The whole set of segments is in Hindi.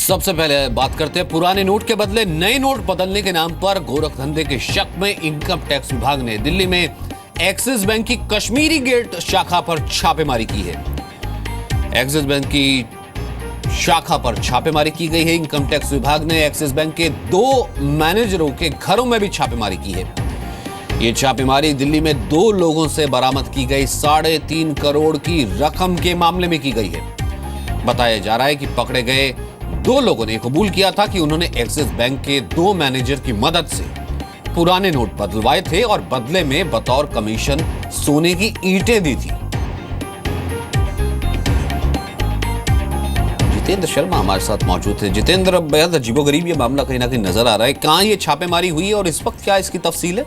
सबसे पहले बात करते हैं पुराने नोट के बदले नए नोट बदलने के नाम पर गोरख धंधे के शक में इनकम टैक्स विभाग ने दिल्ली में एक्सिस बैंक की कश्मीरी गेट शाखा पर छापेमारी की है। एक्सिस बैंक की शाखा पर छापेमारी की गई है। इनकम टैक्स विभाग ने एक्सिस बैंक के 2 मैनेजरों के घरों में भी छापेमारी की है। ये छापेमारी दिल्ली में 2 लोगों से बरामद की गई 3.5 करोड़ की रकम के मामले में की गई है। बताया जा रहा है कि पकड़े गए 2 लोगों ने कबूल किया था कि उन्होंने एक्सिस बैंक के 2 मैनेजर की मदद से पुराने नोट बदलवाए थे और बदले में बतौर कमीशन सोने की ईंटें दी थी। जितेंद्र शर्मा हमारे साथ मौजूद थे। जितेंद्र, बेहद अजीबोगरीब ये मामला कहीं ना कहीं नजर आ रहा है। कहां ये छापेमारी हुई है और इस वक्त क्या इसकी तफसील है?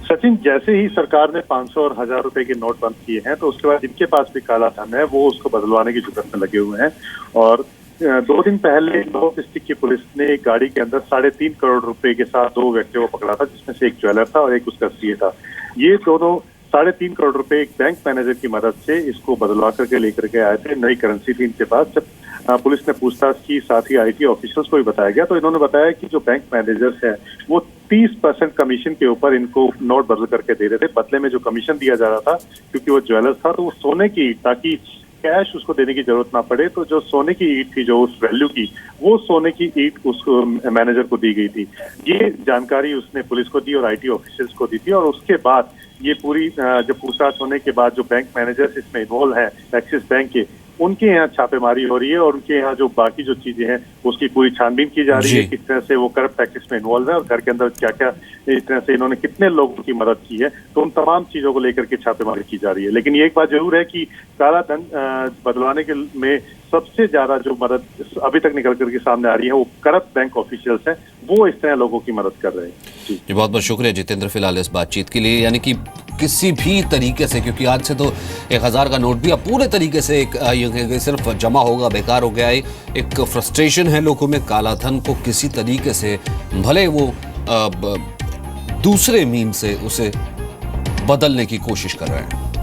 सचिन, जैसे ही सरकार ने 500 और 1000 रुपए के नोट बंद किए हैं तो उसके बाद जिनके पास भी काला धन है वो उसको बदलवाने की जुगत में लगे हुए हैं। और 2 दिन पहले नौ डिस्ट्रिक्ट की पुलिस ने एक गाड़ी के अंदर 3.5 करोड़ रुपए के साथ 2 व्यक्तियों को पकड़ा था, जिसमें से एक ज्वेलर था और एक उसका सीए था। ये दोनों 3.5 करोड़ रुपए एक बैंक मैनेजर की मदद से इसको बदलवा करके लेकर के आए थे। नई करेंसी थी इनके पास। जब पुलिस ने पूछताछ की, साथ ही आईटी ऑफिसर्स को भी बताया गया, तो इन्होंने बताया कि जो बैंक मैनेजर्स हैं वो 30% कमीशन के ऊपर इनको नोट बदल करके दे रहे थे। बदले में जो कमीशन दिया जा रहा था, क्योंकि वो ज्वेलर्स था तो वो सोने की, ताकि कैश उसको देने की जरूरत ना पड़े, तो जो सोने की ईंट थी जो उस वैल्यू की, वो सोने की ईंट उस मैनेजर को दी गई थी। ये जानकारी उसने पुलिस को दी और आईटी ऑफिसर्स को दी थी। और उसके बाद ये पूरी जब पूछताछ होने के बाद जो बैंक मैनेजर्स इसमें इन्वॉल्व हैं एक्सिस बैंक के, उनके यहाँ छापेमारी हो रही है और उनके यहाँ जो बाकी जो चीजें हैं उसकी पूरी छानबीन की जा रही है। किस तरह से वो करप्ट प्रैक्टिस में इन्वॉल्व है और घर के अंदर क्या क्या, इस तरह से इन्होंने कितने लोगों की मदद की है, तो उन तमाम चीजों को लेकर के छापेमारी की जा रही है। लेकिन ये एक बात जरूर है कि काला धन बदलवाने के में सबसे ज्यादा जो मदद अभी तक निकल करके सामने आ रही है वो करप्ट बैंक ऑफिशियल्स हैं, वो इस तरह लोगों की मदद कर रहे हैं। जी, बहुत बहुत शुक्रिया जितेंद्र फिलहाल इस बातचीत के लिए। यानी कि किसी भी तरीके से, क्योंकि आज से तो 1000 का नोट भी अब पूरे तरीके से सिर्फ जमा होगा, बेकार हो गया है। एक फ्रस्ट्रेशन है लोगों में, काला धन को किसी तरीके से भले वो दूसरे मीन से उसे बदलने की कोशिश कर रहे हैं।